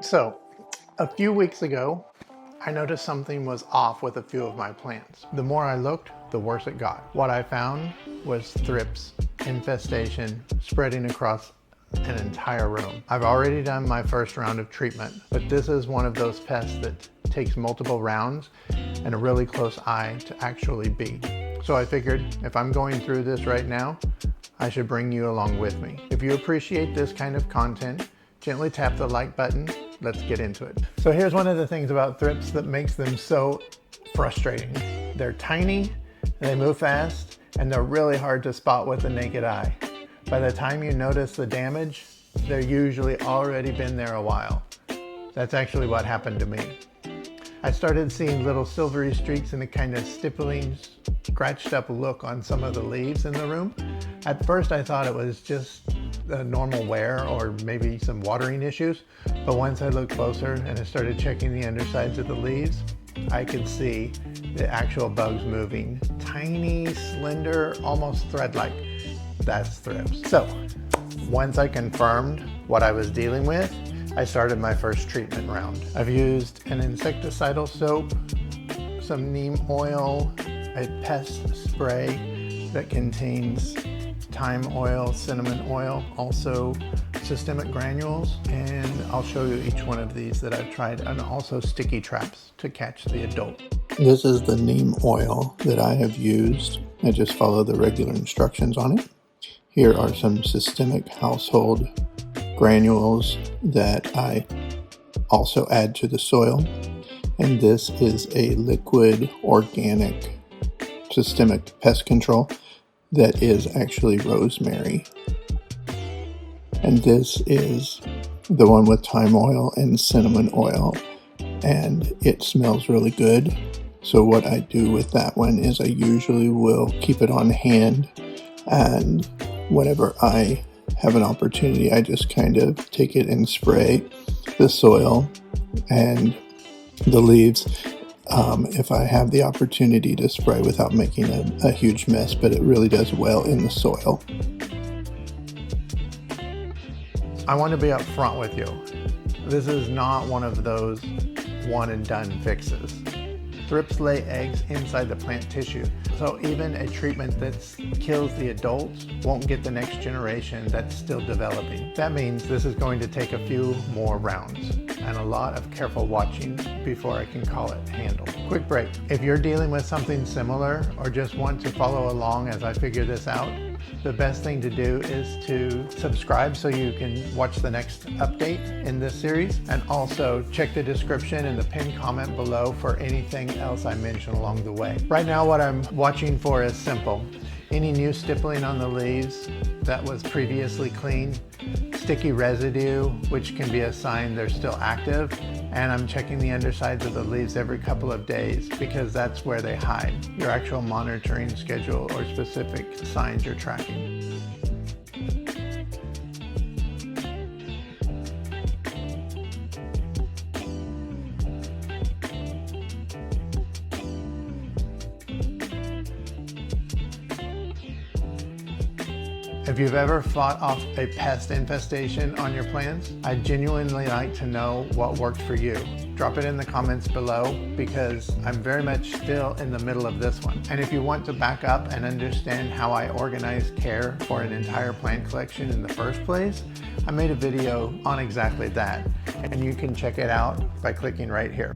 So, a few weeks ago, I noticed something was off with a few of my plants. The more I looked, the worse it got. What I found was thrips infestation spreading across an entire room. I've already done my first round of treatment, but this is one of those pests that takes multiple rounds and a really close eye to actually beat. So I figured if I'm going through this right now, I should bring you along with me. If you appreciate this kind of content, gently tap the like button. Let's get into it. So here's one of the things about thrips that makes them so frustrating. They're tiny, they move fast, and they're really hard to spot with the naked eye. By the time you notice the damage, they're usually already been there a while. That's actually what happened to me. I started seeing little silvery streaks and a kind of stippling, scratched up look on some of the leaves in the room. At first I thought it was just a normal wear or maybe some watering issues, but once I looked closer and I started checking the undersides of the leaves, I could see the actual bugs moving. Tiny, slender, almost thread-like. That's thrips. So once I confirmed what I was dealing with, I started my first treatment round. I've used an insecticidal soap, some neem oil, a pest spray that contains thyme oil, cinnamon oil, also systemic granules, and I'll show you each one of these that I've tried, and also sticky traps to catch the adult. This is the neem oil that I have used. I just follow the regular instructions on it. Here are some systemic household granules that I also add to the soil, and this is a liquid organic systemic pest control that is actually rosemary, and this is the one with thyme oil and cinnamon oil, and it smells really good. So what I do with that one is I usually will keep it on hand, and whenever I have an opportunity, I just kind of take it and spray the soil and the leaves if I have the opportunity to spray without making a huge mess, but it really does well in the soil. I want to be upfront with you. This is not one of those one and done fixes. Thrips lay eggs inside the plant tissue, so even a treatment that kills the adults won't get the next generation that's still developing. That means this is going to take a few more rounds and a lot of careful watching before I can call it handled. Quick break. If you're dealing with something similar or just want to follow along as I figure this out, the best thing to do is to subscribe so you can watch the next update in this series, and also check the description and the pinned comment below for anything else I mention along the way. Right now what I'm watching for is simple. Any new stippling on the leaves that was previously clean, sticky residue, which can be a sign they're still active, and I'm checking the undersides of the leaves every couple of days because that's where they hide, your actual monitoring schedule or specific signs you're tracking. If you've ever fought off a pest infestation on your plants, I'd genuinely like to know what worked for you. Drop it in the comments below because I'm very much still in the middle of this one. And if you want to back up and understand how I organize care for an entire plant collection in the first place, I made a video on exactly that, and you can check it out by clicking right here.